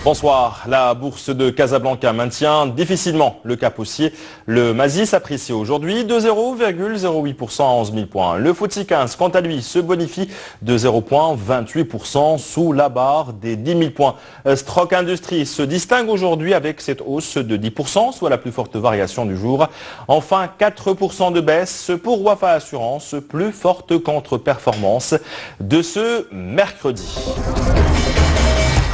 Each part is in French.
Bonsoir. La bourse de Casablanca maintient difficilement le cap haussier. Le Masis s'apprécie aujourd'hui de 0,08% à 11 000 points. Le FTSE 15, quant à lui, se bonifie de 0,28% sous la barre des 10 000 points. Strock Industries se distingue aujourd'hui avec cette hausse de 10%, soit la plus forte variation du jour. Enfin, 4% de baisse pour Wafa Assurance, plus forte contre-performance de ce mercredi.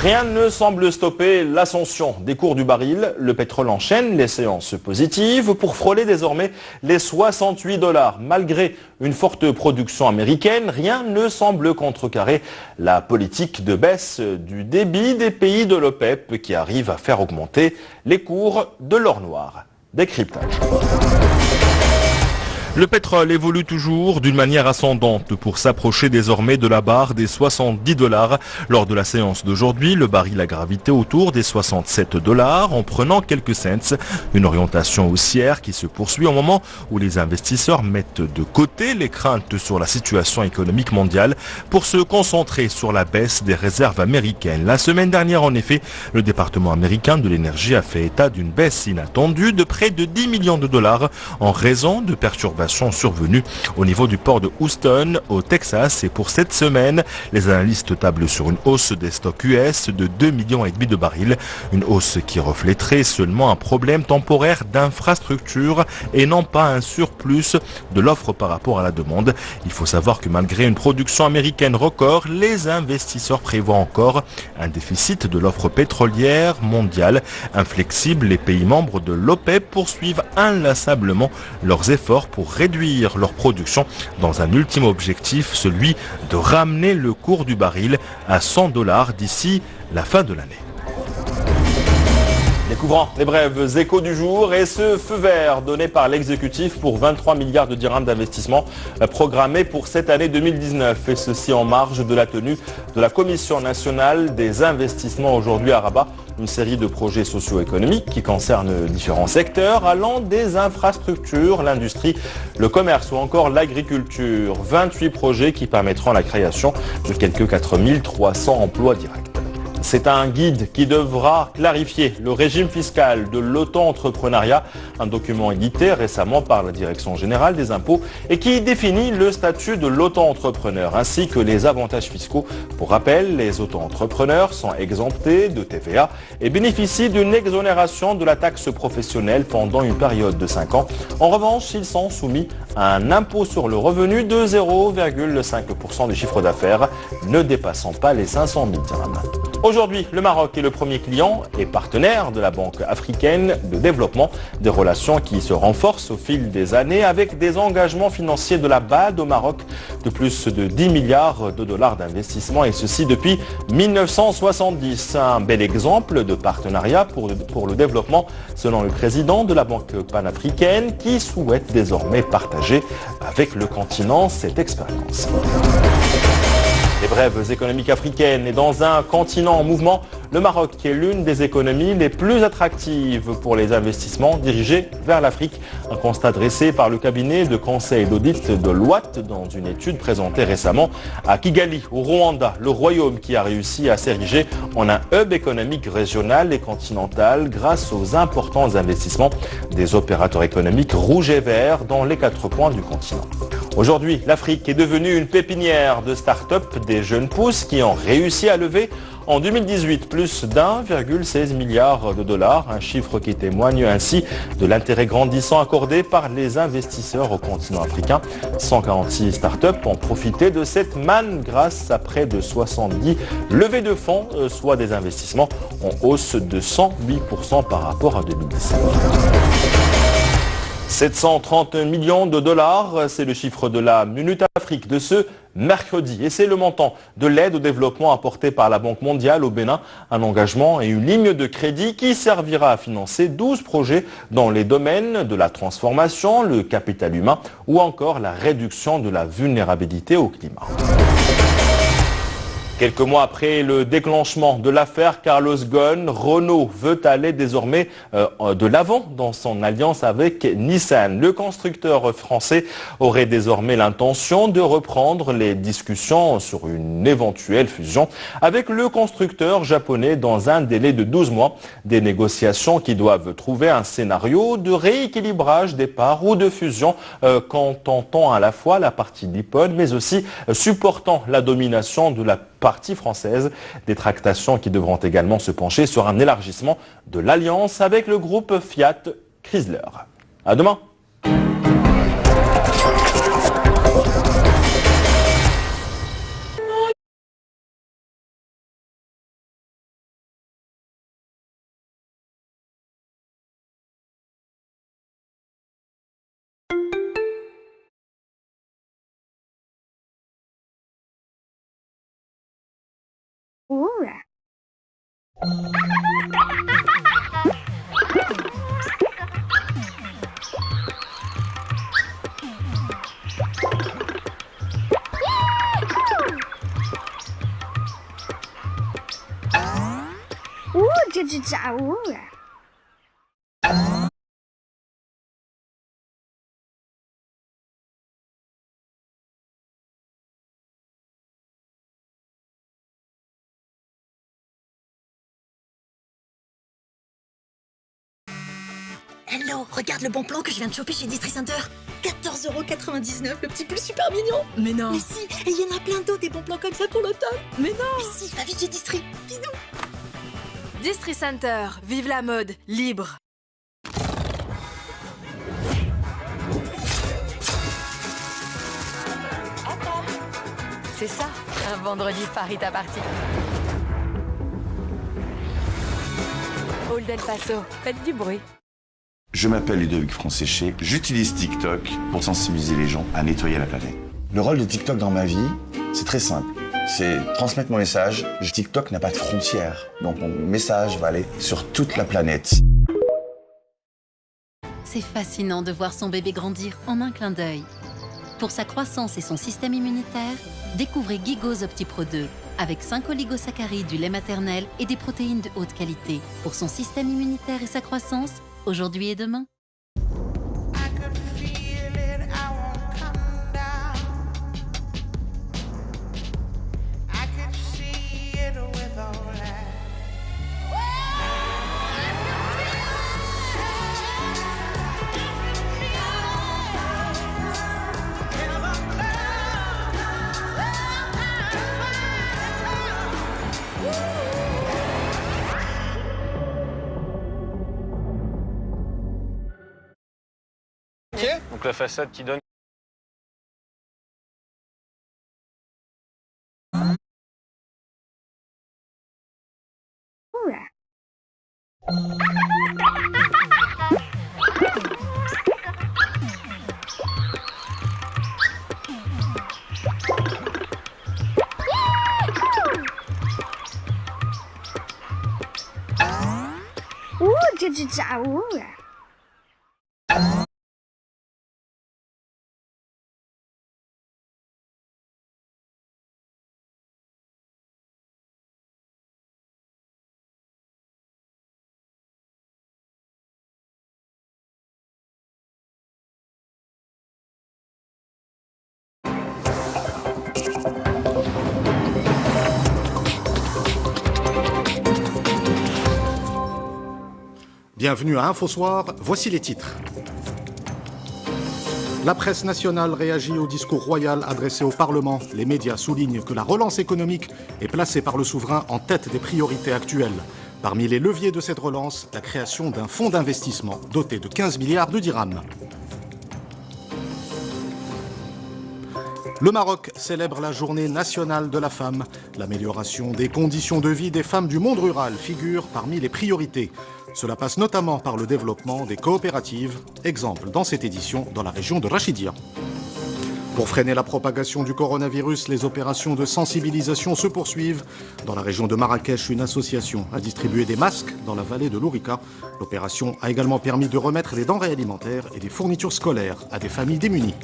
Rien ne semble stopper l'ascension des cours du baril. Le pétrole enchaîne les séances positives pour frôler désormais les $68. Malgré une forte production américaine, rien ne semble contrecarrer la politique de baisse du débit des pays de l'OPEP qui arrive à faire augmenter les cours de l'or noir. Décryptage. Le pétrole évolue toujours d'une manière ascendante pour s'approcher désormais de la barre des $70. Lors de la séance d'aujourd'hui, le baril a gravité autour des $67 en prenant quelques cents. Une orientation haussière qui se poursuit au moment où les investisseurs mettent de côté les craintes sur la situation économique mondiale pour se concentrer sur la baisse des réserves américaines. La semaine dernière, en effet, le département américain de l'énergie a fait état d'une baisse inattendue de près de $10 millions en raison de perturbations survenues au niveau du port de Houston au Texas. Et pour cette semaine, les analystes tablent sur une hausse des stocks US de 2,5 millions de barils. Une hausse qui reflèterait seulement un problème temporaire d'infrastructure et non pas un surplus de l'offre par rapport à la demande. Il faut savoir que malgré une production américaine record, les investisseurs prévoient encore un déficit de l'offre pétrolière mondiale. Inflexibles, les pays membres de l'OPEP poursuivent inlassablement leurs efforts pour réduire leur production dans un ultime objectif, celui de ramener le cours du baril à $100 d'ici la fin de l'année. Découvrant les brèves échos du jour et ce feu vert donné par l'exécutif pour 23 milliards de dirhams d'investissement programmés pour cette année 2019. Et ceci en marge de la tenue de la Commission nationale des investissements aujourd'hui à Rabat. Une série de projets socio-économiques qui concernent différents secteurs allant des infrastructures, l'industrie, le commerce ou encore l'agriculture. 28 projets qui permettront la création de quelques 4300 emplois directs. C'est un guide qui devra clarifier le régime fiscal de l'auto-entrepreneuriat, un document édité récemment par la Direction générale des impôts et qui définit le statut de l'auto-entrepreneur ainsi que les avantages fiscaux. Pour rappel, les auto-entrepreneurs sont exemptés de TVA et bénéficient d'une exonération de la taxe professionnelle pendant une période de 5 ans. En revanche, ils sont soumis à un impôt sur le revenu de 0,5% du chiffre d'affaires, ne dépassant pas les 500 000 dirhams. Aujourd'hui, le Maroc est le premier client et partenaire de la Banque africaine de développement, des relations qui se renforcent au fil des années avec des engagements financiers de la BAD au Maroc de plus de 10 milliards de dollars d'investissement et ceci depuis 1970. Un bel exemple de partenariat pour le développement selon le président de la Banque panafricaine qui souhaite désormais partager avec le continent cette expérience. Les brèves économiques africaines et dans un continent en mouvement, le Maroc est l'une des économies les plus attractives pour les investissements dirigés vers l'Afrique. Un constat dressé par le cabinet de conseil d'audit de l'Ouat dans une étude présentée récemment à Kigali, au Rwanda, le royaume qui a réussi à s'ériger en un hub économique régional et continental grâce aux importants investissements des opérateurs économiques rouges et verts dans les 4 coins du continent. Aujourd'hui, l'Afrique est devenue une pépinière de start-up des jeunes pousses qui ont réussi à lever en 2018 plus d'1,16 milliard de dollars, un chiffre qui témoigne ainsi de l'intérêt grandissant accordé par les investisseurs au continent africain. 146 start-up ont profité de cette manne grâce à près de 70 levées de fonds, soit des investissements en hausse de 108% par rapport à 2017. 730 millions de dollars, c'est le chiffre de la Minute Afrique de ce mercredi. Et c'est le montant de l'aide au développement apportée par la Banque mondiale au Bénin, un engagement et une ligne de crédit qui servira à financer 12 projets dans les domaines de la transformation, le capital humain ou encore la réduction de la vulnérabilité au climat. Quelques mois après le déclenchement de l'affaire Carlos Ghosn, Renault veut aller désormais de l'avant dans son alliance avec Nissan. Le constructeur français aurait désormais l'intention de reprendre les discussions sur une éventuelle fusion avec le constructeur japonais dans un délai de 12 mois. Des négociations qui doivent trouver un scénario de rééquilibrage des parts ou de fusion contentant à la fois la partie nippone mais aussi supportant la domination de la partie française. Des tractations qui devront également se pencher sur un élargissement de l'alliance avec le groupe Fiat Chrysler. À demain. Hello, regarde le bon plan que je viens de choper chez Distri Center. 14,99€, le petit pull super mignon. Mais non. Mais si, et il y en a plein d'autres des bons plans comme ça pour l'automne. Mais non. Mais si, va vite chez Distri. Bisous. Distri Center, vive la mode, libre. C'est ça, un vendredi Farita Party. Hall d'El Paso, faites du bruit. Je m'appelle Ludovic Franséché, j'utilise TikTok pour sensibiliser les gens à nettoyer la planète. Le rôle de TikTok dans ma vie, c'est très simple. C'est transmettre mon message. TikTok n'a pas de frontières, donc mon message va aller sur toute la planète. C'est fascinant de voir son bébé grandir en un clin d'œil. Pour sa croissance et son système immunitaire, découvrez Gigos OptiPro 2, avec 5 oligosaccharides du lait maternel et des protéines de haute qualité. Pour son système immunitaire et sa croissance, aujourd'hui et demain. Donc la façade qui donne... Bienvenue à InfoSoir, voici les titres. La presse nationale réagit au discours royal adressé au Parlement. Les médias soulignent que la relance économique est placée par le souverain en tête des priorités actuelles. Parmi les leviers de cette relance, la création d'un fonds d'investissement doté de 15 milliards de dirhams. Le Maroc célèbre la journée nationale de la femme. L'amélioration des conditions de vie des femmes du monde rural figure parmi les priorités. Cela passe notamment par le développement des coopératives, exemple dans cette édition dans la région de Rachidia. Pour freiner la propagation du coronavirus, les opérations de sensibilisation se poursuivent. Dans la région de Marrakech, une association a distribué des masques dans la vallée de l'Ourika. L'opération a également permis de remettre des denrées alimentaires et des fournitures scolaires à des familles démunies.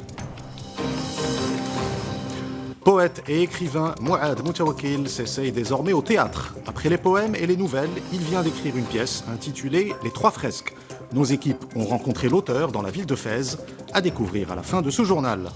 Poète et écrivain Mouad Moutawakkil s'essaye désormais au théâtre. Après les poèmes et les nouvelles, il vient d'écrire une pièce intitulée « Les Trois Fresques ». Nos équipes ont rencontré l'auteur dans la ville de Fès, à découvrir à la fin de ce journal.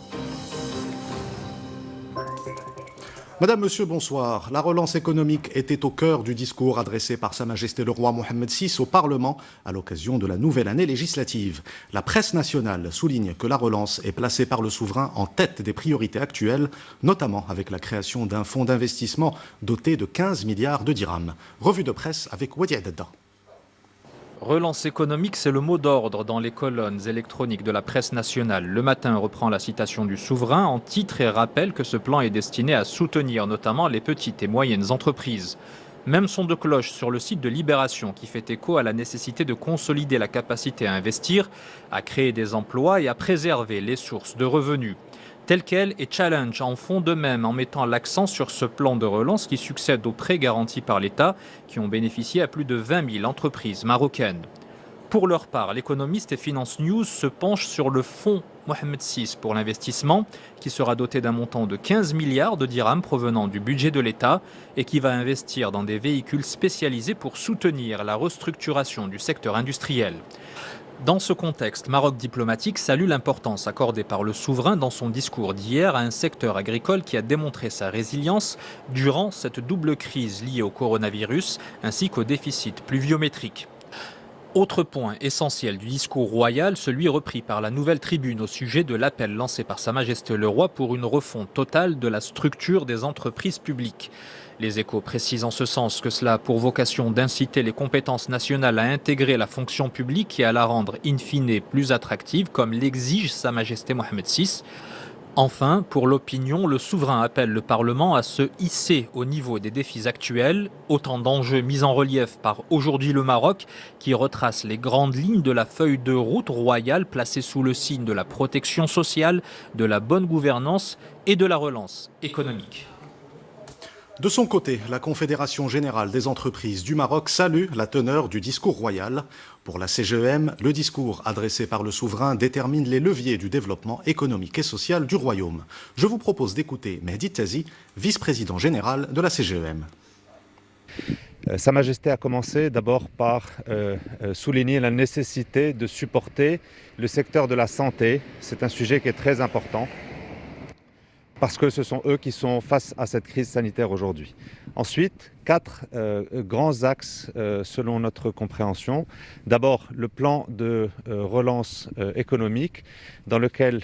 Madame, Monsieur, bonsoir. La relance économique était au cœur du discours adressé par Sa Majesté le Roi Mohammed VI au Parlement à l'occasion de la nouvelle année législative. La presse nationale souligne que la relance est placée par le souverain en tête des priorités actuelles, notamment avec la création d'un fonds d'investissement doté de 15 milliards de dirhams. Revue de presse avec Wadi Adada. Relance économique, c'est le mot d'ordre dans les colonnes électroniques de la presse nationale. Le Matin reprend la citation du souverain en titre et rappelle que ce plan est destiné à soutenir notamment les petites et moyennes entreprises. Même son de cloche sur le site de Libération qui fait écho à la nécessité de consolider la capacité à investir, à créer des emplois et à préserver les sources de revenus. Tel quel et Challenge en font de même en mettant l'accent sur ce plan de relance qui succède aux prêts garantis par l'État qui ont bénéficié à plus de 20 000 entreprises marocaines. Pour leur part, l'économiste et Finance News se penche sur le fonds Mohammed VI pour l'investissement qui sera doté d'un montant de 15 milliards de dirhams provenant du budget de l'État et qui va investir dans des véhicules spécialisés pour soutenir la restructuration du secteur industriel. Dans ce contexte, Maroc Diplomatique salue l'importance accordée par le souverain dans son discours d'hier à un secteur agricole qui a démontré sa résilience durant cette double crise liée au coronavirus ainsi qu'au déficit pluviométrique. Autre point essentiel du discours royal, celui repris par la Nouvelle Tribune au sujet de l'appel lancé par Sa Majesté le Roi pour une refonte totale de la structure des entreprises publiques. Les Échos précisent en ce sens que cela a pour vocation d'inciter les compétences nationales à intégrer la fonction publique et à la rendre in fine plus attractive, comme l'exige Sa Majesté Mohammed VI. Enfin, pour l'opinion, le souverain appelle le Parlement à se hisser au niveau des défis actuels, autant d'enjeux mis en relief par Aujourd'hui le Maroc, qui retrace les grandes lignes de la feuille de route royale placée sous le signe de la protection sociale, de la bonne gouvernance et de la relance économique. De son côté, la Confédération générale des entreprises du Maroc salue la teneur du discours royal. Pour la CGEM, le discours adressé par le souverain détermine les leviers du développement économique et social du royaume. Je vous propose d'écouter Mehdi Tazi, vice-président général de la CGEM. Sa Majesté a commencé d'abord par souligner la nécessité de supporter le secteur de la santé. C'est un sujet qui est très important, parce que ce sont eux qui sont face à cette crise sanitaire aujourd'hui. Ensuite, 4 grands axes selon notre compréhension. D'abord, le plan de relance économique pour lequel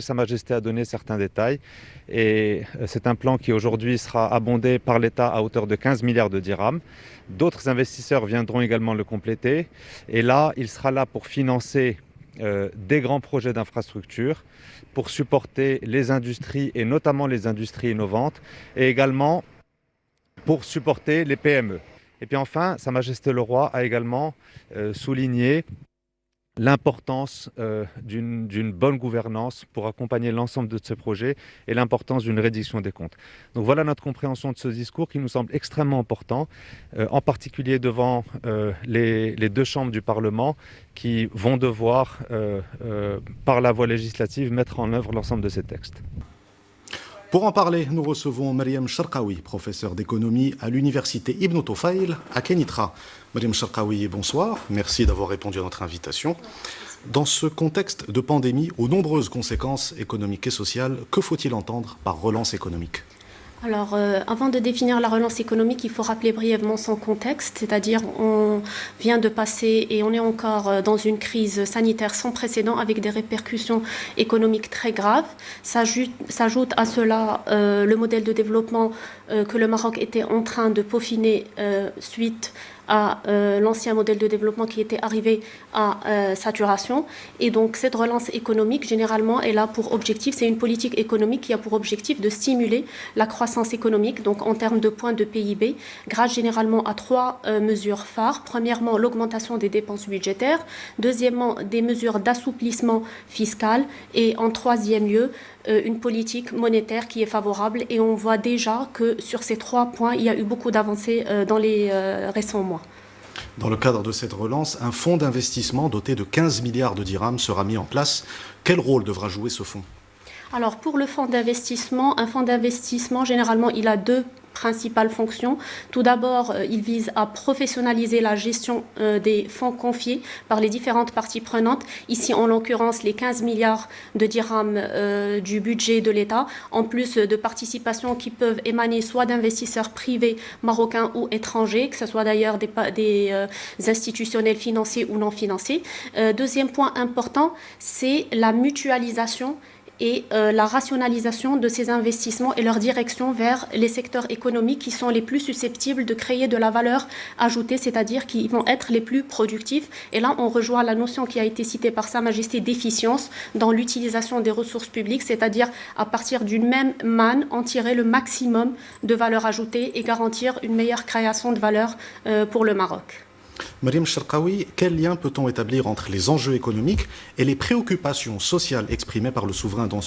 Sa Majesté a donné certains détails. Et c'est un plan qui aujourd'hui sera abondé par l'État à hauteur de 15 milliards de dirhams. D'autres investisseurs viendront également le compléter. Et là, il sera là pour financer des grands projets d'infrastructure, pour supporter les industries et notamment les industries innovantes et également pour supporter les PME. Et puis enfin, Sa Majesté le Roi a également souligné l'importance d'une bonne gouvernance pour accompagner l'ensemble de ces projets et l'importance d'une reddition des comptes. Donc voilà notre compréhension de ce discours qui nous semble extrêmement important, en particulier devant les 2 chambres du Parlement qui vont devoir, par la voie législative, mettre en œuvre l'ensemble de ces textes. Pour en parler, nous recevons Mariam Sharkawi, professeure d'économie à l'université Ibn Tufayl à Kenitra. Mariam Sharkawi, bonsoir. Merci d'avoir répondu à notre invitation. Dans ce contexte de pandémie aux nombreuses conséquences économiques et sociales, que faut-il entendre par relance économique ? Alors, avant de définir la relance économique, il faut rappeler brièvement son contexte, c'est-à-dire on vient de passer et on est encore dans une crise sanitaire sans précédent avec des répercussions économiques très graves. S'ajoute à cela le modèle de développement que le Maroc était en train de peaufiner suite à l'ancien modèle de développement qui était arrivé à saturation. Et donc cette relance économique, généralement, elle a pour objectif, c'est une politique économique qui a pour objectif de stimuler la croissance économique, donc en termes de points de PIB, grâce généralement à 3 mesures phares. Premièrement, l'augmentation des dépenses budgétaires. Deuxièmement, des mesures d'assouplissement fiscal. Et en troisième lieu, une politique monétaire qui est favorable. Et on voit déjà que sur ces 3 points, il y a eu beaucoup d'avancées dans les récents mois. Dans le cadre de cette relance, un fonds d'investissement doté de 15 milliards de dirhams sera mis en place. Quel rôle devra jouer ce fonds ? Alors pour le fonds d'investissement, un fonds d'investissement, généralement, il a deux principales fonctions. Tout d'abord, il vise à professionnaliser la gestion des fonds confiés par les différentes parties prenantes. Ici, en l'occurrence, les 15 milliards de dirhams du budget de l'État, en plus de participations qui peuvent émaner soit d'investisseurs privés marocains ou étrangers, que ce soit d'ailleurs des institutionnels financiers ou non financiers. Deuxième point important, c'est la mutualisation et la rationalisation de ces investissements et leur direction vers les secteurs économiques qui sont les plus susceptibles de créer de la valeur ajoutée, c'est-à-dire qui vont être les plus productifs. Et là, on rejoint la notion qui a été citée par Sa Majesté d'efficience dans l'utilisation des ressources publiques, c'est-à-dire à partir d'une même manne, en tirer le maximum de valeur ajoutée et garantir une meilleure création de valeur pour le Maroc. Mariam Cherkaoui, quel lien peut-on établir entre les enjeux économiques et les préoccupations sociales exprimées par le souverain dans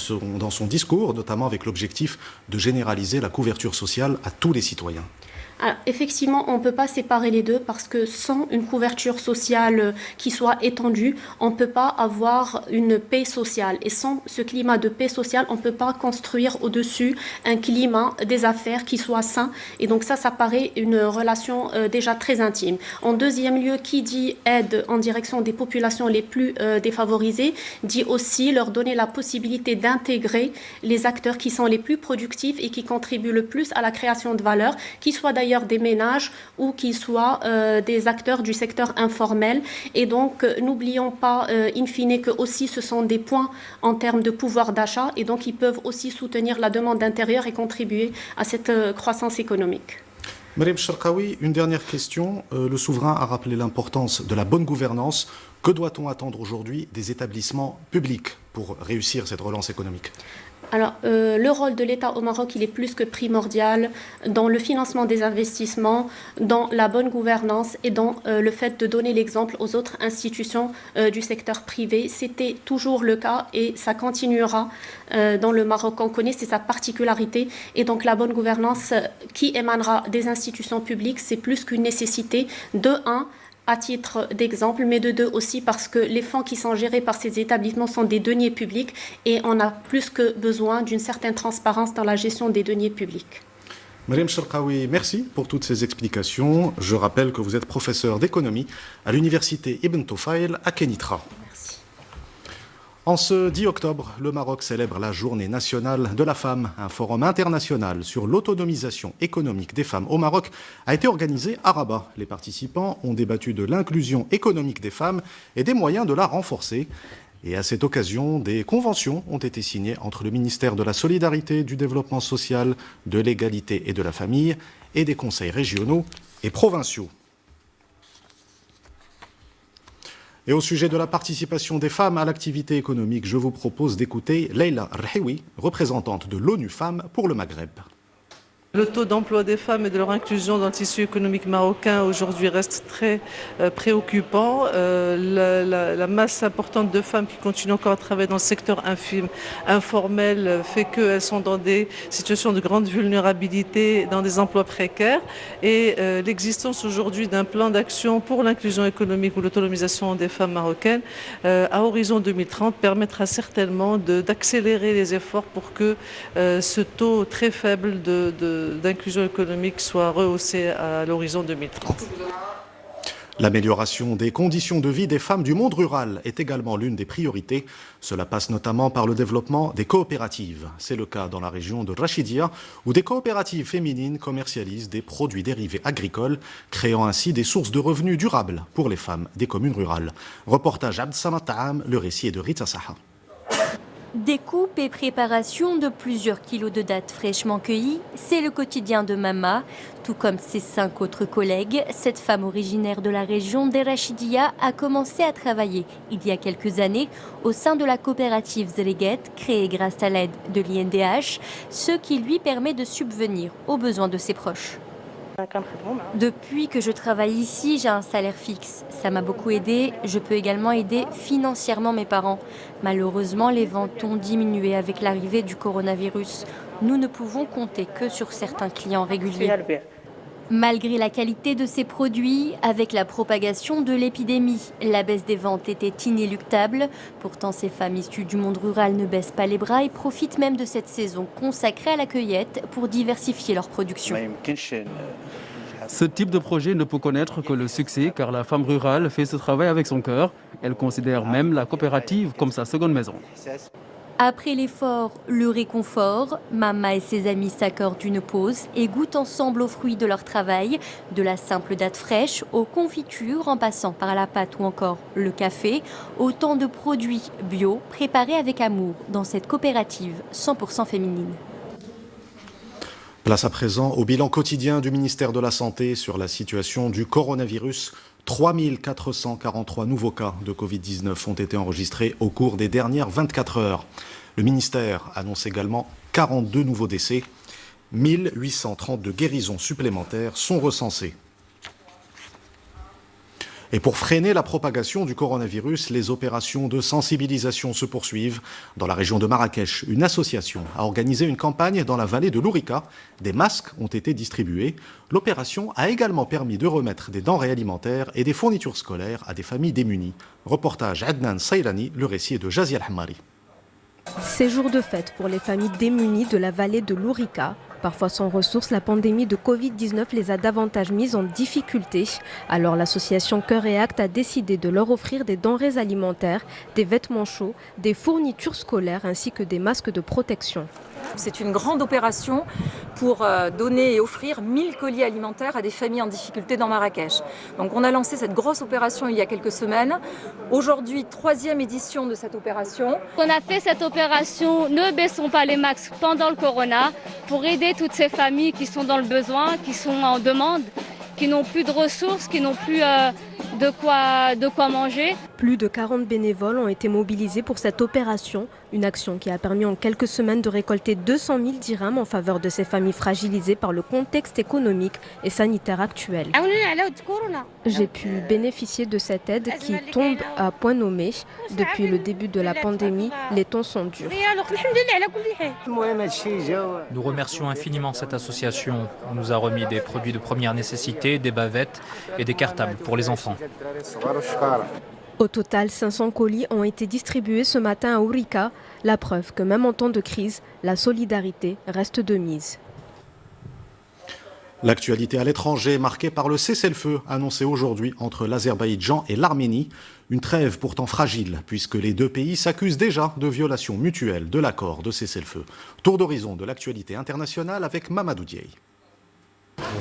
son discours, notamment avec l'objectif de généraliser la couverture sociale à tous les citoyens ? Alors, effectivement, on ne peut pas séparer les deux parce que sans une couverture sociale qui soit étendue, on ne peut pas avoir une paix sociale. Et sans ce climat de paix sociale, on ne peut pas construire au-dessus un climat des affaires qui soit sain. Et donc ça paraît une relation déjà très intime. En deuxième lieu, qui dit aide en direction des populations les plus défavorisées, dit aussi leur donner la possibilité d'intégrer les acteurs qui sont les plus productifs et qui contribuent le plus à la création de valeur, qui soient d'ailleurs des ménages ou qu'ils soient des acteurs du secteur informel. Et donc, n'oublions pas, in fine, que aussi ce sont des points en termes de pouvoir d'achat et donc ils peuvent aussi soutenir la demande intérieure et contribuer à cette croissance économique. Mariam Cherkaoui, une dernière question. Le souverain a rappelé l'importance de la bonne gouvernance. Que doit-on attendre aujourd'hui des établissements publics pour réussir cette relance économique ? Alors, le rôle de l'État au Maroc, il est plus que primordial dans le financement des investissements, dans la bonne gouvernance et dans le fait de donner l'exemple aux autres institutions du secteur privé. C'était toujours le cas et ça continuera dans le Maroc. On connaît, c'est sa particularité. Et donc, la bonne gouvernance qui émanera des institutions publiques, c'est plus qu'une nécessité. De un, à titre d'exemple, mais de deux aussi parce que les fonds qui sont gérés par ces établissements sont des deniers publics et on a plus que besoin d'une certaine transparence dans la gestion des deniers publics. Mariam Cherkaoui, merci pour toutes ces explications. Je rappelle que vous êtes professeur d'économie à l'université Ibn Tufayl à Kenitra. En ce 10 octobre, le Maroc célèbre la Journée nationale de la femme. Un forum international sur l'autonomisation économique des femmes au Maroc a été organisé à Rabat. Les participants ont débattu de l'inclusion économique des femmes et des moyens de la renforcer. Et à cette occasion, des conventions ont été signées entre le ministère de la Solidarité, du Développement social, de l'Égalité et de la Famille et des conseils régionaux et provinciaux. Et au sujet de la participation des femmes à l'activité économique, je vous propose d'écouter Leila Rhiwi, représentante de l'ONU Femmes pour le Maghreb. Le taux d'emploi des femmes et de leur inclusion dans le tissu économique marocain aujourd'hui reste très préoccupant. La masse importante de femmes qui continuent encore à travailler dans le secteur informel fait qu'elles sont dans des situations de grande vulnérabilité, dans des emplois précaires. Et l'existence aujourd'hui d'un plan d'action pour l'inclusion économique ou l'autonomisation des femmes marocaines à horizon 2030 permettra certainement d'accélérer les efforts pour que ce taux très faible d'inclusion économique soit rehaussée à l'horizon 2030. L'amélioration des conditions de vie des femmes du monde rural est également l'une des priorités. Cela passe notamment par le développement des coopératives. C'est le cas dans la région de Rachidia, où des coopératives féminines commercialisent des produits dérivés agricoles, créant ainsi des sources de revenus durables pour les femmes des communes rurales. Reportage Abd Samad Taam, le récit est de Rita Saha. Découpe et préparation de plusieurs kilos de dattes fraîchement cueillies, c'est le quotidien de Mama. Tout comme ses 5 autres collègues, cette femme originaire de la région d'Erachidia a commencé à travailler il y a quelques années au sein de la coopérative Zreguet, créée grâce à l'aide de l'INDH, ce qui lui permet de subvenir aux besoins de ses proches. Depuis que je travaille ici, j'ai un salaire fixe. Ça m'a beaucoup aidé. Je peux également aider financièrement mes parents. Malheureusement, les ventes ont diminué avec l'arrivée du coronavirus. Nous ne pouvons compter que sur certains clients réguliers. Malgré la qualité de ces produits, avec la propagation de l'épidémie, la baisse des ventes était inéluctable. Pourtant, ces femmes issues du monde rural ne baissent pas les bras et profitent même de cette saison consacrée à la cueillette pour diversifier leur production. Ce type de projet ne peut connaître que le succès car la femme rurale fait ce travail avec son cœur. Elle considère même la coopérative comme sa seconde maison. Après l'effort, le réconfort, Mama et ses amis s'accordent une pause et goûtent ensemble aux fruits de leur travail, de la simple date fraîche aux confitures en passant par la pâte ou encore le café, autant de produits bio préparés avec amour dans cette coopérative 100% féminine. Place à présent au bilan quotidien du ministère de la Santé sur la situation du coronavirus. 3443 nouveaux cas de Covid-19 ont été enregistrés au cours des dernières 24 heures. Le ministère annonce également 42 nouveaux décès. 1832 guérisons supplémentaires sont recensées. Et pour freiner la propagation du coronavirus, les opérations de sensibilisation se poursuivent. Dans la région de Marrakech, une association a organisé une campagne dans la vallée de l'Ourika. Des masques ont été distribués. L'opération a également permis de remettre des denrées alimentaires et des fournitures scolaires à des familles démunies. Reportage Adnan Saylani, le récit est de Jazia Al-Hammari. Ces jours de fête pour les familles démunies de la vallée de l'Ourika. Parfois sans ressources, la pandémie de Covid-19 les a davantage mises en difficulté. Alors l'association Cœur et Acte a décidé de leur offrir des denrées alimentaires, des vêtements chauds, des fournitures scolaires ainsi que des masques de protection. C'est une grande opération pour donner et offrir 1000 colis alimentaires à des familles en difficulté dans Marrakech. Donc on a lancé cette grosse opération il y a quelques semaines. Aujourd'hui, 3e édition de cette opération. On a fait cette opération Ne baissons pas les masques pendant le corona pour aider toutes ces familles qui sont dans le besoin, qui sont en demande, qui n'ont plus de ressources, qui n'ont plus de quoi manger. Plus de 40 bénévoles ont été mobilisés pour cette opération, une action qui a permis en quelques semaines de récolter 200 000 dirhams en faveur de ces familles fragilisées par le contexte économique et sanitaire actuel. J'ai pu bénéficier de cette aide qui tombe à point nommé. Depuis le début de la pandémie, les temps sont durs. Nous remercions infiniment cette association. On nous a remis des produits de première nécessité, des bavettes et des cartables pour les enfants. Au total, 500 colis ont été distribués ce matin à Ourika, la preuve que même en temps de crise, la solidarité reste de mise. L'actualité à l'étranger marquée par le cessez-le-feu annoncé aujourd'hui entre l'Azerbaïdjan et l'Arménie. Une trêve pourtant fragile puisque les deux pays s'accusent déjà de violation mutuelle de l'accord de cessez-le-feu. Tour d'horizon de l'actualité internationale avec Mamadou Dieye.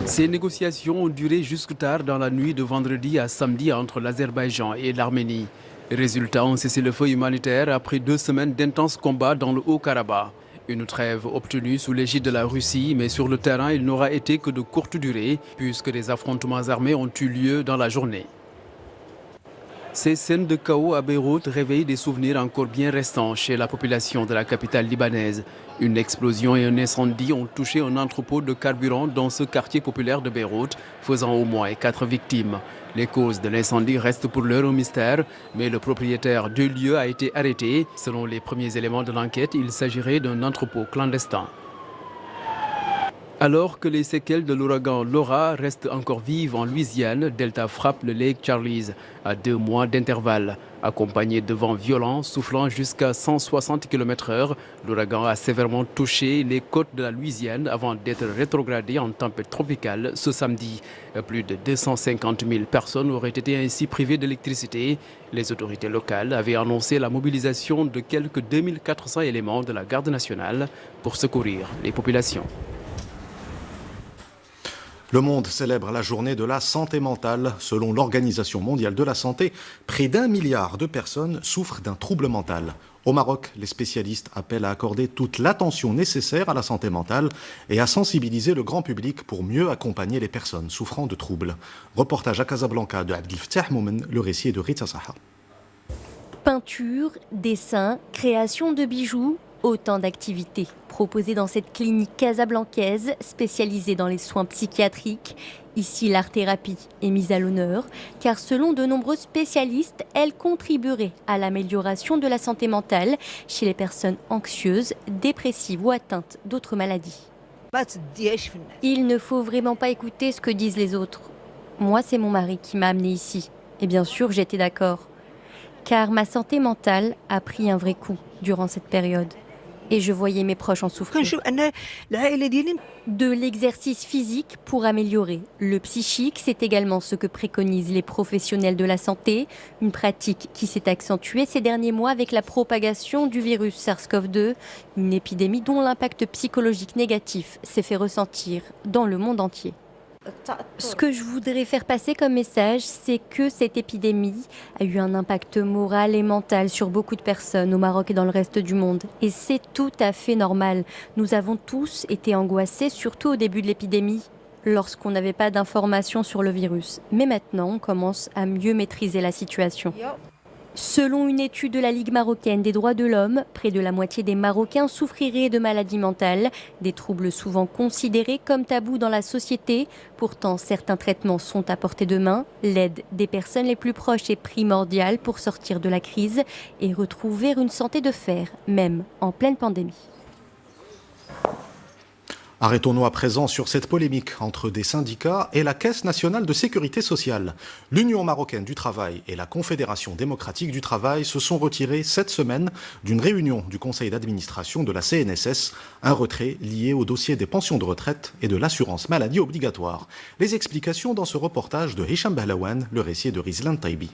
Ces négociations ont duré jusque tard dans la nuit de vendredi à samedi entre l'Azerbaïdjan et l'Arménie. Résultat, un cessez-le-feu humanitaire après 2 semaines d'intenses combats dans le Haut-Karabakh. Une trêve obtenue sous l'égide de la Russie, mais sur le terrain, il n'aura été que de courte durée, puisque des affrontements armés ont eu lieu dans la journée. Ces scènes de chaos à Beyrouth réveillent des souvenirs encore bien restants chez la population de la capitale libanaise. Une explosion et un incendie ont touché un entrepôt de carburant dans ce quartier populaire de Beyrouth, faisant au moins 4 victimes. Les causes de l'incendie restent pour l'heure un mystère, mais le propriétaire du lieu a été arrêté. Selon les premiers éléments de l'enquête, il s'agirait d'un entrepôt clandestin. Alors que les séquelles de l'ouragan Laura restent encore vives en Louisiane, Delta frappe le Lake Charles à 2 mois d'intervalle. Accompagné de vents violents soufflant jusqu'à 160 km/h, l'ouragan a sévèrement touché les côtes de la Louisiane avant d'être rétrogradé en tempête tropicale ce samedi. Plus de 250 000 personnes auraient été ainsi privées d'électricité. Les autorités locales avaient annoncé la mobilisation de quelques 2400 éléments de la garde nationale pour secourir les populations. Le monde célèbre la journée de la santé mentale. Selon l'Organisation mondiale de la santé, près d'1 milliard de personnes souffrent d'un trouble mental. Au Maroc, les spécialistes appellent à accorder toute l'attention nécessaire à la santé mentale et à sensibiliser le grand public pour mieux accompagner les personnes souffrant de troubles. Reportage à Casablanca de Abdel Fattah Moumen, le récit est de Rita Saha. Peinture, dessin, création de bijoux, autant d'activités proposées dans cette clinique casablancaise spécialisée dans les soins psychiatriques. Ici, l'art-thérapie est mise à l'honneur car selon de nombreux spécialistes, elle contribuerait à l'amélioration de la santé mentale chez les personnes anxieuses, dépressives ou atteintes d'autres maladies. Il ne faut vraiment pas écouter ce que disent les autres. Moi, c'est mon mari qui m'a amenée ici. Et bien sûr, j'étais d'accord. Car ma santé mentale a pris un vrai coup durant cette période. Et je voyais mes proches en souffrir. De l'exercice physique pour améliorer. Le psychique, c'est également ce que préconisent les professionnels de la santé. Une pratique qui s'est accentuée ces derniers mois avec la propagation du virus SARS-CoV-2. Une épidémie dont l'impact psychologique négatif s'est fait ressentir dans le monde entier. Ce que je voudrais faire passer comme message, c'est que cette épidémie a eu un impact moral et mental sur beaucoup de personnes au Maroc et dans le reste du monde. Et c'est tout à fait normal. Nous avons tous été angoissés, surtout au début de l'épidémie, lorsqu'on n'avait pas d'informations sur le virus. Mais maintenant, on commence à mieux maîtriser la situation. Selon une étude de la Ligue marocaine des droits de l'homme, près de la moitié des Marocains souffriraient de maladies mentales, des troubles souvent considérés comme tabous dans la société. Pourtant, certains traitements sont à portée de main. L'aide des personnes les plus proches est primordiale pour sortir de la crise et retrouver une santé de fer, même en pleine pandémie. Arrêtons-nous à présent sur cette polémique entre des syndicats et la Caisse nationale de sécurité sociale. L'Union marocaine du travail et la Confédération démocratique du travail se sont retirés cette semaine d'une réunion du conseil d'administration de la CNSS, un retrait lié au dossier des pensions de retraite et de l'assurance maladie obligatoire. Les explications dans ce reportage de Hicham Bahlawan, le récit de Rizlan Taibi.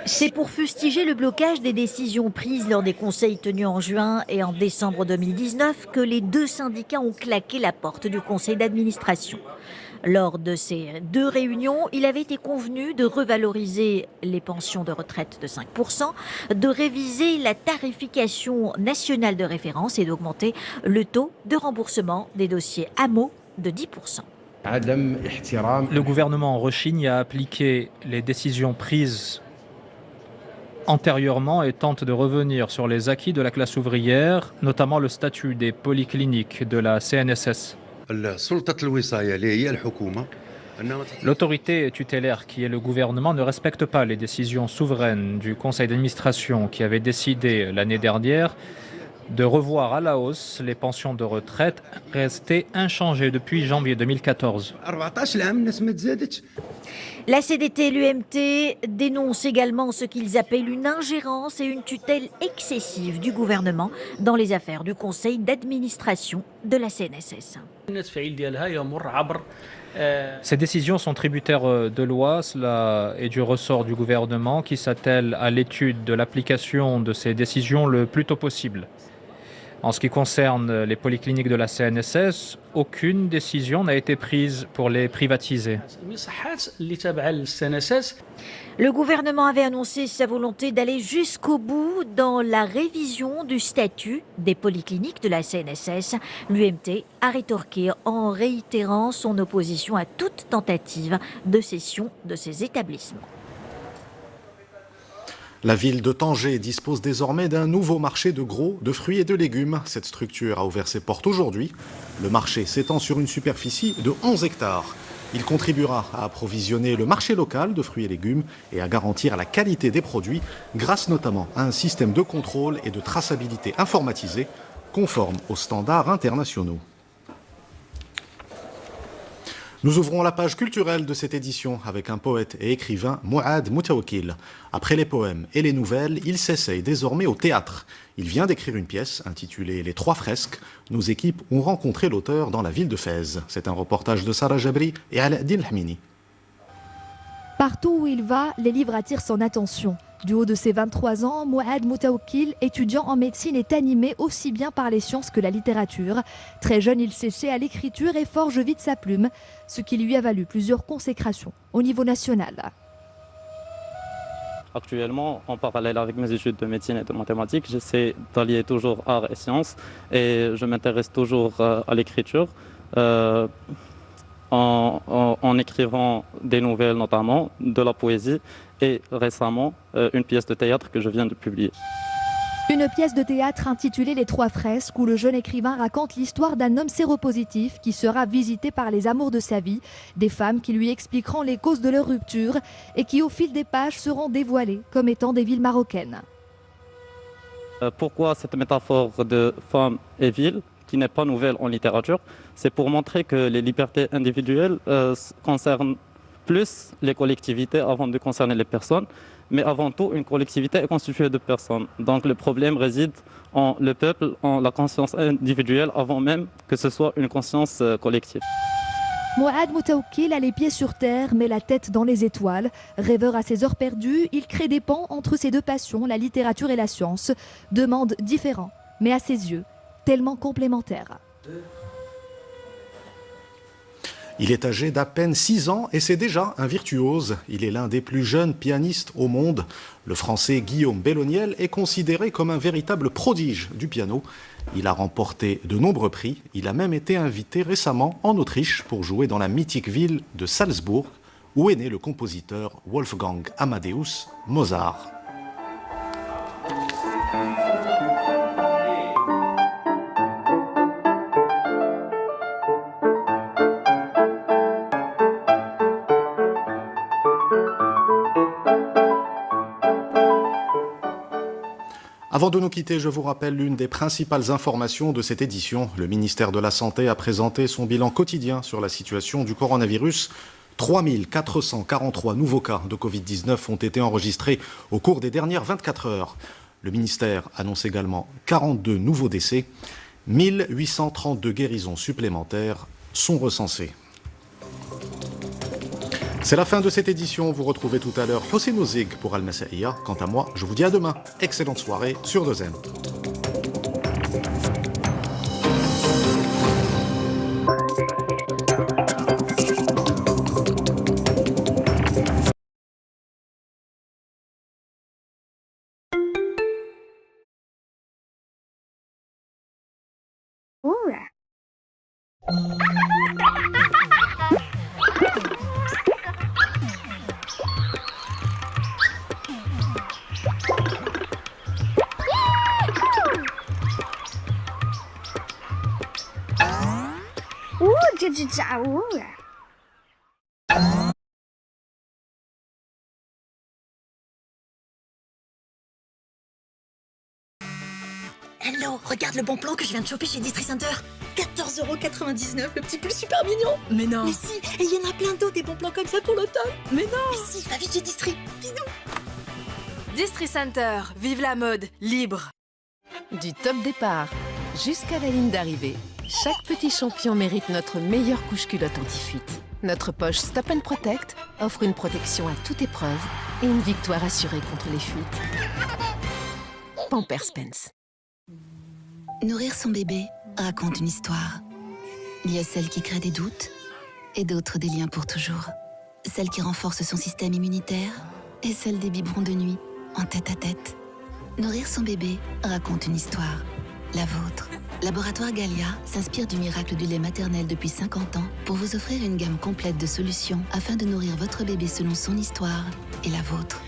C'est pour fustiger le blocage des décisions prises lors des conseils tenus en juin et en décembre 2019 que les deux syndicats ont claqué la porte du conseil d'administration. Lors de ces deux réunions, il avait été convenu de revaloriser les pensions de retraite de 5%, de réviser la tarification nationale de référence et d'augmenter le taux de remboursement des dossiers AMO de 10%. Le gouvernement rechigne à appliquer les décisions prises antérieurement et tente de revenir sur les acquis de la classe ouvrière, notamment le statut des polycliniques de la CNSS. L'autorité tutélaire qui est le gouvernement ne respecte pas les décisions souveraines du conseil d'administration qui avait décidé l'année dernière de revoir à la hausse les pensions de retraite restées inchangées depuis janvier 2014. La CDT et l'UMT dénoncent également ce qu'ils appellent une ingérence et une tutelle excessive du gouvernement dans les affaires du conseil d'administration de la CNSS. Ces décisions sont tributaires de lois, cela est du ressort du gouvernement qui s'attelle à l'étude de l'application de ces décisions le plus tôt possible. En ce qui concerne les polycliniques de la CNSS, aucune décision n'a été prise pour les privatiser. Le gouvernement avait annoncé sa volonté d'aller jusqu'au bout dans la révision du statut des polycliniques de la CNSS. L'UMT a rétorqué en réitérant son opposition à toute tentative de cession de ces établissements. La ville de Tanger dispose désormais d'un nouveau marché de gros, de fruits et de légumes. Cette structure a ouvert ses portes aujourd'hui. Le marché s'étend sur une superficie de 11 hectares. Il contribuera à approvisionner le marché local de fruits et légumes et à garantir la qualité des produits grâce notamment à un système de contrôle et de traçabilité informatisé conforme aux standards internationaux. Nous ouvrons la page culturelle de cette édition avec un poète et écrivain, Mouad Moutaoukil. Après les poèmes et les nouvelles, il s'essaye désormais au théâtre. Il vient d'écrire une pièce intitulée « Les Trois Fresques ». Nos équipes ont rencontré l'auteur dans la ville de Fès. C'est un reportage de Sarah Jabri et Aladdin Hamini. Partout où il va, les livres attirent son attention. Du haut de ses 23 ans, Mouad Moutaoukil, étudiant en médecine, est animé aussi bien par les sciences que la littérature. Très jeune, il s'essaie à l'écriture et forge vite sa plume, ce qui lui a valu plusieurs consécrations au niveau national. Actuellement, en parallèle avec mes études de médecine et de mathématiques, j'essaie d'allier toujours art et sciences et je m'intéresse toujours à l'écriture. En écrivant des nouvelles notamment, de la poésie et récemment une pièce de théâtre que je viens de publier. Une pièce de théâtre intitulée Les Trois Fresques où le jeune écrivain raconte l'histoire d'un homme séropositif qui sera visité par les amours de sa vie, des femmes qui lui expliqueront les causes de leur rupture et qui au fil des pages seront dévoilées comme étant des villes marocaines. Pourquoi cette métaphore de femme et ville ? qui n'est pas nouvelle en littérature. C'est pour montrer que les libertés individuelles concernent plus les collectivités avant de concerner les personnes. Mais avant tout, une collectivité est constituée de personnes. Donc le problème réside en le peuple, en la conscience individuelle, avant même que ce soit une conscience collective. Mouad Moutaoukil a les pieds sur terre, mais la tête dans les étoiles. Rêveur à ses heures perdues, il crée des ponts entre ses deux passions, la littérature et la science. Deux mondes différents, mais à ses yeux, tellement complémentaires. Il est âgé d'à peine 6 ans et c'est déjà un virtuose. Il est l'un des plus jeunes pianistes au monde. Le Français Guillaume Belloniel est considéré comme un véritable prodige du piano. Il a remporté de nombreux prix. Il a même été invité récemment en Autriche pour jouer dans la mythique ville de Salzbourg, où est né le compositeur Wolfgang Amadeus Mozart. Avant de nous quitter, je vous rappelle l'une des principales informations de cette édition. Le ministère de la Santé a présenté son bilan quotidien sur la situation du coronavirus. 3 443 nouveaux cas de Covid-19 ont été enregistrés au cours des dernières 24 heures. Le ministère annonce également 42 nouveaux décès. 1832 guérisons supplémentaires sont recensées. C'est la fin de cette édition. Vous retrouvez tout à l'heure Hossein Ouzig pour Al Massaïa. Quant à moi, je vous dis à demain. Excellente soirée sur 2M. Hello, regarde le bon plan que je viens de choper chez Distri Center. 14,99 €, le petit pull super mignon. Mais non. Mais si, et il y en a plein d'autres des bons plans comme ça pour l'automne. Mais non. Mais si, va vite chez Distri. Bisous. Distri Center, vive la mode, libre. Du top départ jusqu'à la ligne d'arrivée, chaque petit champion mérite notre meilleure couche-culotte anti-fuite. Notre poche Stop & Protect offre une protection à toute épreuve et une victoire assurée contre les fuites. Pampers Spence. Nourrir son bébé raconte une histoire. Il y a celle qui crée des doutes et d'autres des liens pour toujours. Celle qui renforce son système immunitaire et celle des biberons de nuit en tête-à-tête. Nourrir son bébé raconte une histoire. La vôtre. Laboratoire Gallia s'inspire du miracle du lait maternel depuis 50 ans pour vous offrir une gamme complète de solutions afin de nourrir votre bébé selon son histoire et la vôtre.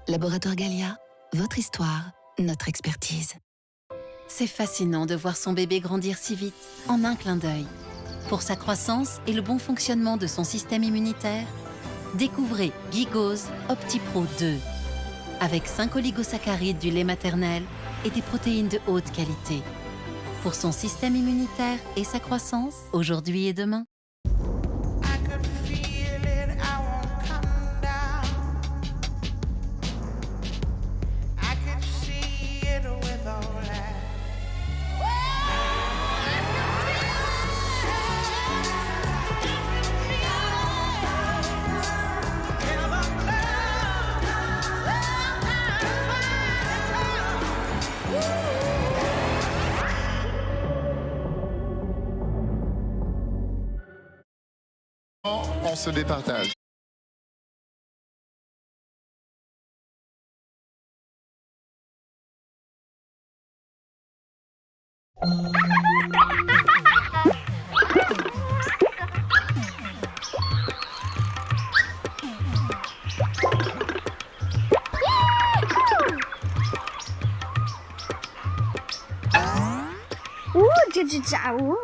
Laboratoire Gallia, votre histoire, notre expertise. C'est fascinant de voir son bébé grandir si vite, en un clin d'œil. Pour sa croissance et le bon fonctionnement de son système immunitaire, découvrez Gigose OptiPro 2. Avec 5 oligosaccharides du lait maternel et des protéines de haute qualité. Pour son système immunitaire et sa croissance, aujourd'hui et demain. On se départage. Ouh,